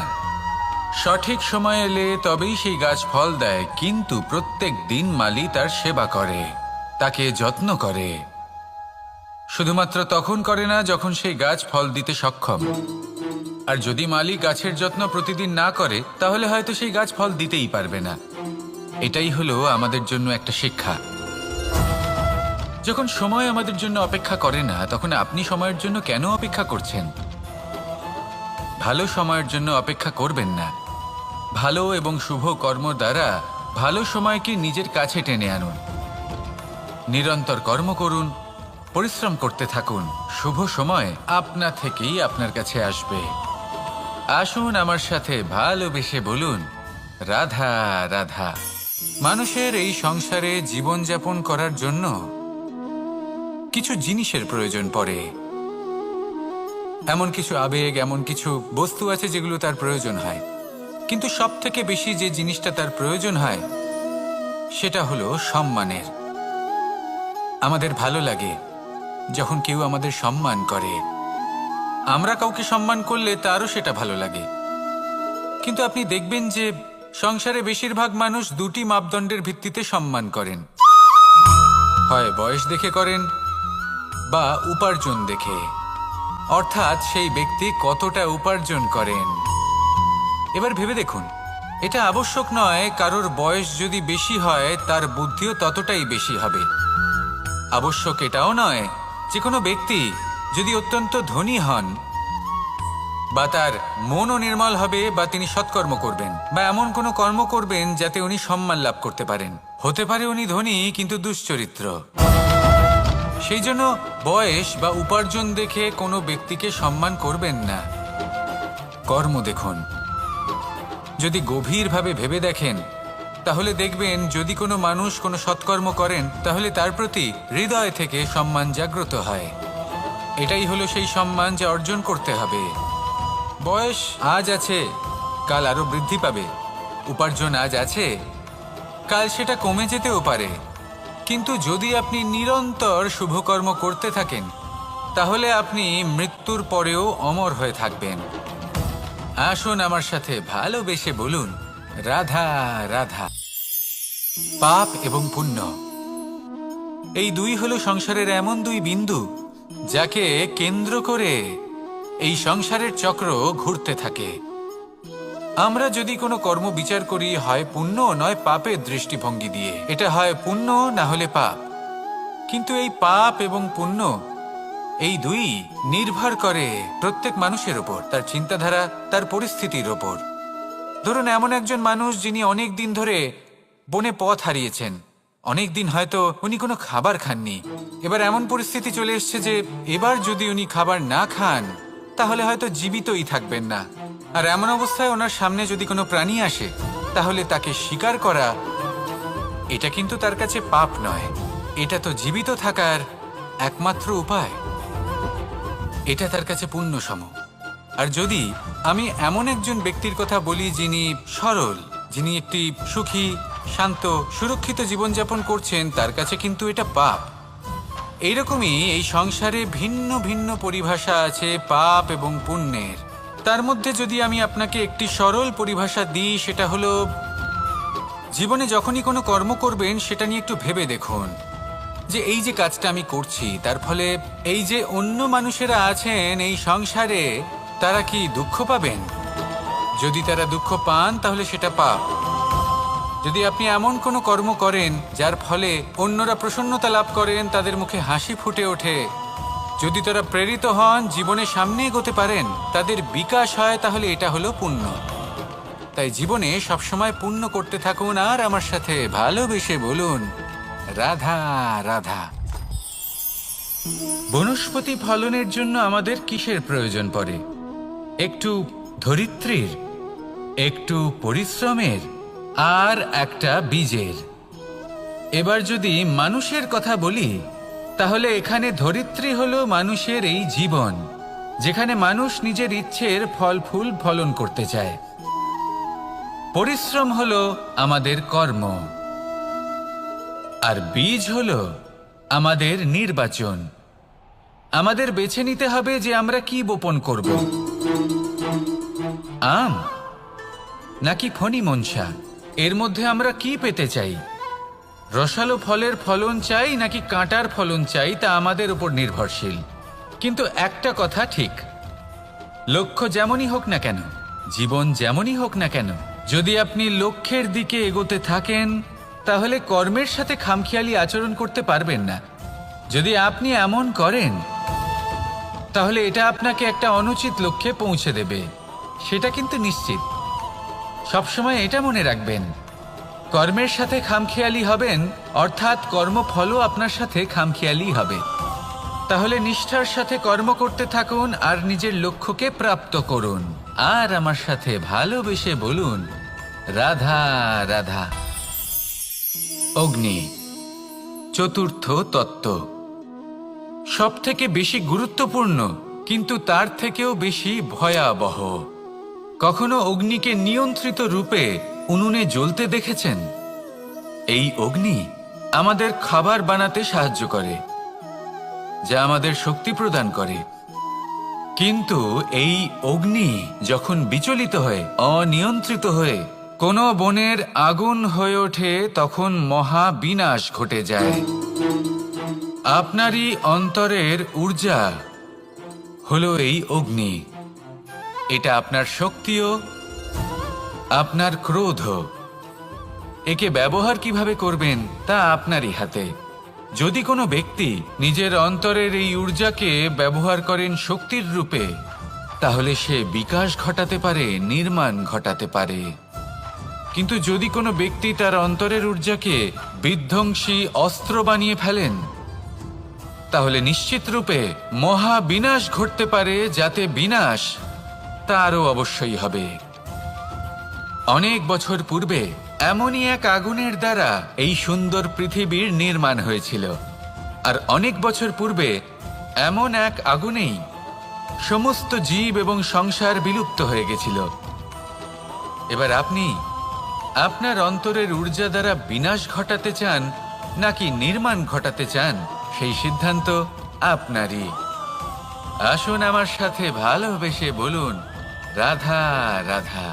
সঠিক সময় এলে তবেই সেই গাছ ফল দেয়, কিন্তু প্রত্যেক দিন মালি তার সেবা করে, তাকে যত্ন করে। শুধুমাত্র তখন করে না যখন সেই গাছ ফল দিতে সক্ষম। আর যদি মালি গাছের যত্ন প্রতিদিন না করে তাহলে হয়তো সেই গাছ ফল দিতেই পারবে না। এটাই হলো আমাদের জন্য একটা শিক্ষা। যখন সময় আমাদের জন্য অপেক্ষা করে না তখন আপনি সময়ের জন্য কেন অপেক্ষা করছেন? ভালো সময়ের জন্য অপেক্ষা করবেন না। ভালো এবং শুভ কর্ম দ্বারা ভালো সময়কে নিজের কাছে টেনে আনুন। নিরন্তর কর্ম করুন, পরিশ্রম করতে থাকুন, শুভ সময় আপনা থেকেই আপনার কাছে আসবে। আসুন আমার সাথে ভালোবেসে বলুন, রাধা রাধা। মানুষের এই সংসারে জীবনযাপন করার জন্য কিছু জিনিসের প্রয়োজন পড়ে। এমন কিছু আবেগ, এমন কিছু বস্তু আছে যেগুলো তার প্রয়োজন হয়, কিন্তু সব থেকে বেশি যে জিনিসটা তার প্রয়োজন হয় সেটা হলো সম্মানের। আমাদের ভালো লাগে যখন কেউ আমাদের সম্মান করে। আমরা কাউকে সম্মান করলে তারও সেটা ভালো লাগে। কিন্তু আপনি দেখবেন যে সংসারে বেশিরভাগ মানুষ 2টি মাপদণ্ডের ভিত্তিতে সম্মান করেন। হয় বয়স দেখে করেন বা উপার্জন দেখে, অর্থাৎ সেই ব্যক্তি কতটা উপার্জন করেন। এবার ভেবে দেখুন, এটা আবশ্যক নয় কারোর বয়স যদি বেশি হয় তার বুদ্ধিও ততটাই বেশি হবে। আবশ্যক এটাও নয় যে কোনো ব্যক্তি যদি অত্যন্ত ধনী হন বা তার মনও নির্মল হবে বা তিনি সৎকর্ম করবেন বা এমন কোনো কর্ম করবেন যাতে উনি সম্মান লাভ করতে পারেন। হতে পারে উনি ধনী কিন্তু দুশ্চরিত্র। সেই জন্য বয়স বা উপার্জন দেখে কোনো ব্যক্তিকে সম্মান করবেন না। কর্ম দেখুন। যদি গভীরভাবে ভেবে দেখেন তাহলে দেখবেন যদি কোনো মানুষ কোনো সৎকর্ম করেন তাহলে তার প্রতি হৃদয় থেকে সম্মান জাগ্রত হয়। এটাই হলো সেই সম্মান যা অর্জন করতে হবে। বয়স আজ আছে, কাল আরো বৃদ্ধি পাবে। উপার্জন আজ আছে, কাল সেটা কমে যেতেও পারে। কিন্তু যদি আপনি নিরন্তর শুভকর্ম করতে থাকেন তাহলে আপনি মৃত্যুর পরেও অমর হয়ে থাকবেন। আসুন আমার সাথে ভালোবেসে বলুন, রাধা রাধা। পাপ এবং পুণ্য, এই দুই হলো সংসারের এমন দুই বিন্দু যাকে কেন্দ্র করে এই সংসারের চক্র ঘুরতে থাকে। আমরা যদি কোনো কর্ম বিচার করি, হয় পুণ্য নয় পাপের দৃষ্টিভঙ্গি দিয়ে, এটা হয় পুণ্য না হলে পাপ। কিন্তু এই পাপ এবং পুণ্য এই দুই নির্ভর করে প্রত্যেক মানুষের ওপর, তার চিন্তাধারা, তার পরিস্থিতির ওপর। ধরুন এমন একজন মানুষ যিনি অনেক দিন ধরে বনে পথ হারিয়েছেন, অনেক দিন হয়তো উনি কোনো খাবার খাননি। এবার এমন পরিস্থিতি চলে এসছে যে এবার যদি উনি খাবার না খান তাহলে হয়তো জীবিতই থাকবেন না। আর এমন অবস্থায় ওনার সামনে যদি কোনো প্রাণী আসে তাহলে তাকে শিকার করা, এটা কিন্তু তার কাছে পাপ নয়, এটা তো জীবিত থাকার একমাত্র উপায়। এটা তার কাছে পুণ্য সম। আর যদি আমি এমন একজন ব্যক্তির কথা বলি যিনি সরল, যিনি একটি সুখী, শান্ত, সুরক্ষিত জীবনযাপন করছেন, তার কাছে কিন্তু এটা পাপ। এইরকমই এই সংসারে ভিন্ন ভিন্ন পরিভাষা আছে পাপ এবং পুণ্যের। তার মধ্যে যদি আমি আপনাকে একটি সরল পরিভাষা দিই, সেটা হলো, জীবনে যখনই কোনো কর্ম করবেন সেটা নিয়ে একটু ভেবে দেখুন যে এই যে কাজটা আমি করছি তার ফলে এই যে অন্য মানুষেরা আছেন এই সংসারে, তারা কি দুঃখ পাবেন? যদি তারা দুঃখ পান তাহলে সেটা পাপ। যদি আপনি এমন কোনো কর্ম করেন যার ফলে অন্যরা প্রসন্নতা লাভ করেন, তাদের মুখে হাসি ফুটে ওঠে, যদি তারা প্রেরিত হন, জীবনে সামনে এগোতে পারেন, তাদের বিকাশ হয়, তাহলে এটা হলো পুণ্য। তাই জীবনে সবসময় পুণ্য করতে থাকুন আর আমার সাথে ভালোবেসে বলুন, রাধা রাধা। বনস্পতি ফলনের জন্য আমাদের কিসের প্রয়োজন পড়ে? একটু ধরিত্রীর, একটু পরিশ্রমের, আর একটা বীজের। এবার যদি মানুষের কথা বলি তাহলে এখানে ধরিত্রী হলো মানুষের এই জীবন, যেখানে মানুষ নিজের ইচ্ছের ফল ফুল ফলন করতে চায়। পরিশ্রম হলো আমাদের কর্ম, আর বীজ হলো আমাদের নির্বাচন। আমাদের বেছে নিতে হবে যে আমরা কি বপন করব, আম নাকি ফণি মনসা। এর মধ্যে আমরা কি পেতে চাই? রসালো ফলের ফলন চাই নাকি কাঁটার ফলন চাই, তা আমাদের উপর নির্ভরশীল। কিন্তু একটা কথা ঠিক, লক্ষ্য যেমনই হোক না কেন, জীবন যেমনই হোক না কেন, যদি আপনি লক্ষ্যের দিকে এগোতে থাকেন তাহলে কর্মের সাথে খামখেয়ালি আচরণ করতে পারবেন না। যদি আপনি এমন করেন তাহলে এটা আপনাকে একটা অনুচিত লক্ষ্যে পৌঁছে দেবে, সেটা কিন্তু নিশ্চিত। সবসময় এটা মনে রাখবেন, কর্মের সাথে খামখেয়ালি হবেন অর্থাৎ কর্মফলও আপনার সাথে খামখেয়ালি হবে। তাহলে নিষ্ঠার সাথে কর্ম করতে থাকুন আর নিজের লক্ষ্যকে প্রাপ্ত করুন। আর আমার সাথে ভালোবেসে বলুন, রাধা রাধা। অগ্নি, চতুর্থ তত্ত্ব, সব থেকে বেশি গুরুত্বপূর্ণ কিন্তু তার থেকেও বেশি ভয়াবহ। কখনো অগ্নিকে নিয়ন্ত্রিত রূপে উনুনে জ্বলতে দেখেছেন? এই অগ্নি আমাদের খাবার বানাতে সাহায্য করে, যা আমাদের শক্তি প্রদান করে। কিন্তু এই অগ্নি যখন বিচলিত হয়ে, অনিয়ন্ত্রিত হয়ে কোনো বনের আগুন হয়ে ওঠে, তখন মহা বিনাশ ঘটে যায়। আপনারই অন্তরের ঊর্জা হলো এই অগ্নি। এটা আপনার শক্তিও, আপনার ক্রোধও। একে ব্যবহার কিভাবে করবেন তা আপনারই হাতে। যদি কোনো ব্যক্তি নিজের অন্তরের এই ঊর্জাকে ব্যবহার করেন শক্তির রূপে, তাহলে সে বিকাশ ঘটাতে পারে, নির্মাণ ঘটাতে পারে। কিন্তু যদি কোনো ব্যক্তি তার অন্তরের ঊর্জাকে বিধ্বংসী অস্ত্র বানিয়ে ফেলেন, তাহলে নিশ্চিত রূপে মহা বিনাশ ঘটতে পারে, যাতে বিনাশ তারও অবশ্যই হবে। অনেক বছর পূর্বে এমনই এক আগুনের দ্বারা এই সুন্দর পৃথিবীর নির্মাণ হয়েছিল। আর অনেক বছর পূর্বে এমন এক আগুনেই সমস্ত জীব এবং সংসার বিলুপ্ত হয়ে গেছিল। এবার আপনি আপনার অন্তরের ঊর্জা দ্বারা বিনাশ ঘটাতে চান নাকি নির্মাণ ঘটাতে চান, সেই সিদ্ধান্ত আপনারই। আসুন আমার সাথে ভালোবেসে বলুন, রাধা রাধা।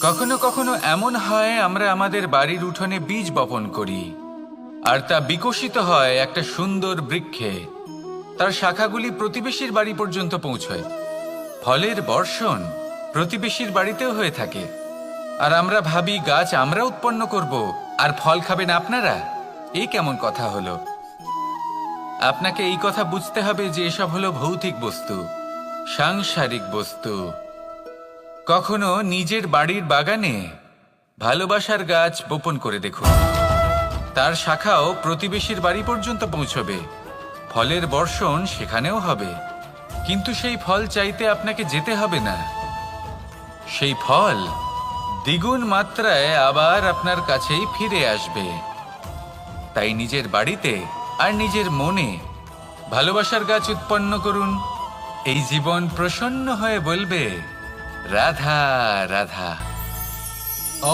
কখনো কখনো এমন হয় আমরা আমাদের বাড়ির উঠোনে বীজ বপন করি আর তা বিকশিত হয় একটা সুন্দর বৃক্ষে। তার শাখাগুলি প্রতিবেশীর বাড়ি পর্যন্ত পৌঁছয়। ফলের বর্ষণ প্রতিবেশীর বাড়িতেও হয়ে থাকে। আর আমরা ভাবি গাছ আমরা উৎপন্ন করব আর ফল খাবেন আপনারা। এই কেমন কথা হলো? আপনাকে এই কথা বুঝতে হবে যে এসব হলো ভৌতিক বস্তু, সাংসারিক বস্তু। কখনো নিজের বাড়ির বাগানে ভালোবাসার গাছ বপন করে দেখুন। তার শাখাও প্রতিবেশীর বাড়ি পর্যন্ত পৌঁছবে, ফলের বর্ষণ সেখানেও হবে। কিন্তু সেই ফল চাইতে আপনাকে যেতে হবে না, সেই ফল দ্বিগুণ মাত্রায় আবার আপনার কাছেই ফিরে আসবে। তাই নিজের বাড়িতে আর নিজের মনে ভালোবাসার গাছ উৎপন্ন করুন। এই জীবন প্রসন্ন হয়ে বলবে রাধা রাধা।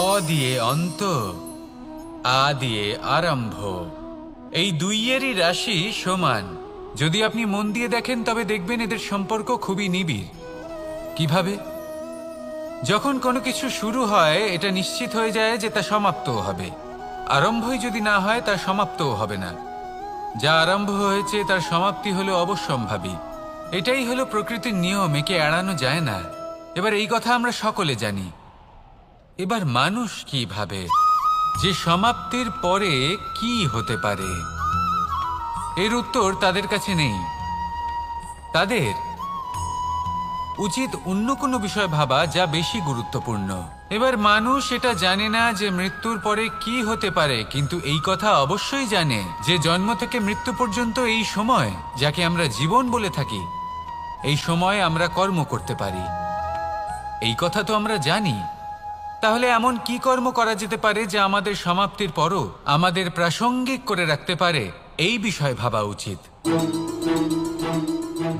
অ দিয়ে অন্ত, আ দিয়ে আরম্ভ, এই দুইয়েরই রাশি সমান। যদি আপনি মন দিয়ে দেখেন তবে দেখবেন এদের সম্পর্ক খুবই নিবিড়। কিভাবে? যখন কোনো কিছু শুরু হয় এটা নিশ্চিত হয়ে যায় যে তা সমাপ্তও হবে। আরম্ভই যদি না হয় তার সমাপ্তও হবে না। যা আরম্ভ হয়েছে তার সমাপ্তি হলো অবশ্যম্ভাবী। এটাই হলো প্রকৃতির নিয়ম, একে এড়ানো যায় না। এবার এই কথা আমরা সকলে জানি। এবার মানুষ কি ভাবে যে সমাপ্তির পরে কি হতে পারে, এর উত্তর তাদের কাছে নেই। তাদের উচিত অন্য কোনো বিষয় ভাবা যা বেশি গুরুত্বপূর্ণ। এবার মানুষ এটা জানে না যে মৃত্যুর পরে কি হতে পারে, কিন্তু এই কথা অবশ্যই জানে যে জন্ম থেকে মৃত্যু পর্যন্ত এই সময়, যাকে আমরা জীবন বলে থাকি, এই সময় আমরা কর্ম করতে পারি। এই কথা তো আমরা জানি। তাহলে এমন কি কর্ম করা যেতে পারে যা আমাদের সমাপ্তির পরও আমাদের প্রাসঙ্গিক করে রাখতে পারে, এই বিষয়ে ভাবা উচিত।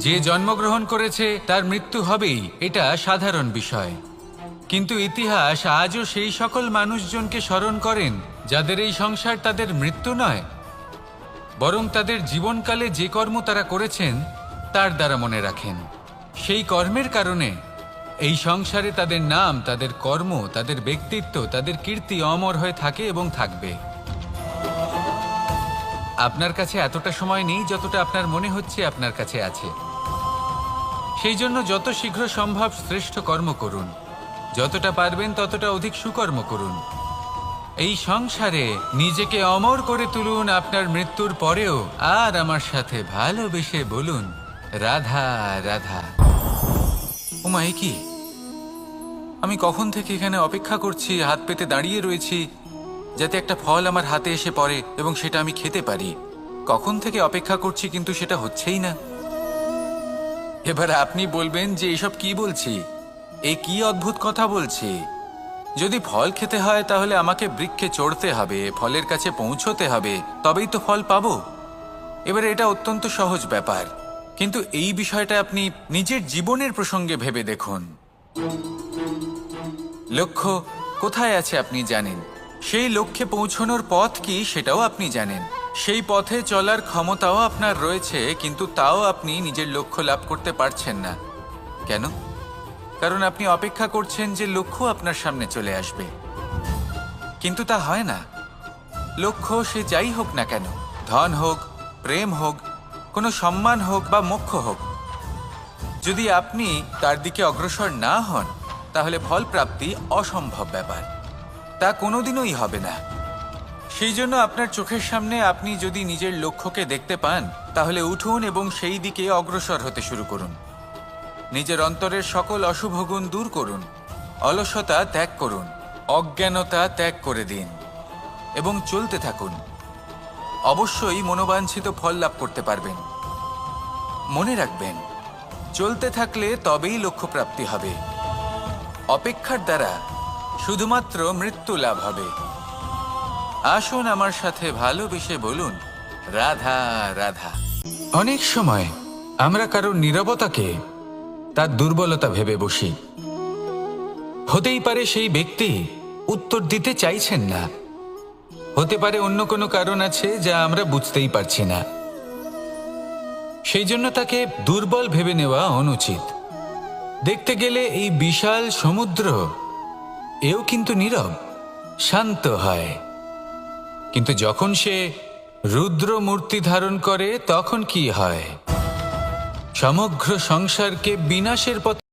যে জন্মগ্রহণ করেছে তার মৃত্যু হবেই, এটা সাধারণ বিষয়। কিন্তু ইতিহাস আজও সেই সকল মানুষজনকে স্মরণ করেন যাদের এই সংসার তাদের মৃত্যু নয়, বরং তাদের জীবনকালে যে কর্ম তারা করেছেন তার দ্বারা মনে রাখেন। সেই কর্মের কারণে এই সংসারে তাদের নাম, তাদের কর্ম, তাদের ব্যক্তিত্ব, তাদের কীর্তি অমর হয়ে থাকে এবং থাকবে। আপনার কাছে এতটা সময় নেই যতটা আপনার মনে হচ্ছে আপনার কাছে আছে। সেই জন্য যত শীঘ্র সম্ভব শ্রেষ্ঠ কর্ম করুন, যতটা পারবেন ততটা অধিক সুকর্ম করুন। এই সংসারে নিজেকে অমর করে তুলুন আপনার মৃত্যুর পরেও। আর আমার সাথে ভালোবেসে বলুন রাধা রাধা। ওমা, এ কি? আমি কখন থেকে এখানে অপেক্ষা করছি, হাত পেতে দাঁড়িয়ে রয়েছি যাতে একটা ফল আমার হাতে এসে পড়ে এবং সেটা আমি খেতে পারি। কখন থেকে অপেক্ষা করছি কিন্তু সেটা হচ্ছেই না। এবার আপনি বলবেন যে এসব কি বলছি, এ কি অদ্ভুত কথা বলছি। যদি ফল খেতে হয় তাহলে আমাকে বৃক্ষে চড়তে হবে, ফলের কাছে পৌঁছতে হবে, তবেই তো ফল পাবো। এবার এটা অত্যন্ত সহজ ব্যাপার, কিন্তু এই বিষয়টা আপনি নিজের জীবনের প্রসঙ্গে ভেবে দেখুন। লক্ষ্য কোথায় আছে আপনি জানেন, সেই লক্ষ্যে পৌঁছানোর পথ কি সেটাও আপনি জানেন, সেই পথে চলার ক্ষমতাও আপনার রয়েছে, কিন্তু তাও আপনি নিজের লক্ষ্য লাভ করতে পারছেন না। কেন? কারণ আপনি অপেক্ষা করছেন যে লক্ষ্য আপনার সামনে চলে আসবে, কিন্তু তা হয় না। লক্ষ্য সে যাই হোক না কেন, ধন হোক, প্রেম হোক, কোনো সম্মান হোক বা মোক্ষ হোক, যদি আপনি তার দিকে অগ্রসর না হন তাহলে ফল প্রাপ্তি অসম্ভব ব্যাপার, তা কোনোদিনই হবে না। সেই জন্য আপনার চোখের সামনে আপনি যদি নিজের লক্ষ্যকে দেখতে পান তাহলে উঠুন এবং সেই দিকে অগ্রসর হতে শুরু করুন। নিজের অন্তরের সকল অশুভ গুণ দূর করুন, অলসতা ত্যাগ করুন, অজ্ঞানতা ত্যাগ করে দিন এবং চলতে থাকুন। অবশ্যই মনোবাঞ্ছিত ফল লাভ করতে পারবেন। মনে রাখবেন, চলতে থাকলে তবেই লক্ষ্য প্রাপ্তি হবে। অপেক্ষার দ্বারা শুধুমাত্র মৃত্যু লাভ হবে। আসুন আমার সাথে ভালোবেসে বলুন রাধা রাধা। অনেক সময় আমরা কারোর নীরবতাকে তার দুর্বলতা ভেবে বসি। হতেই পারে সেই ব্যক্তি উত্তর দিতে চাইছেন না, হতে পারে অন্য কোনো কারণ আছে যা আমরা বুঝতেই পারছি না। সেই জন্য তাকে দুর্বল ভেবে নেওয়া অনুচিত। দেখতে গেলে এই বিশাল সমুদ্র এও কিন্তু নীরব, শান্ত হয়। কিন্তু যখন সে রুদ্র মূর্তি ধারণ করে তখন কি হয়? সমগ্র সংসারকে বিনাশের পথে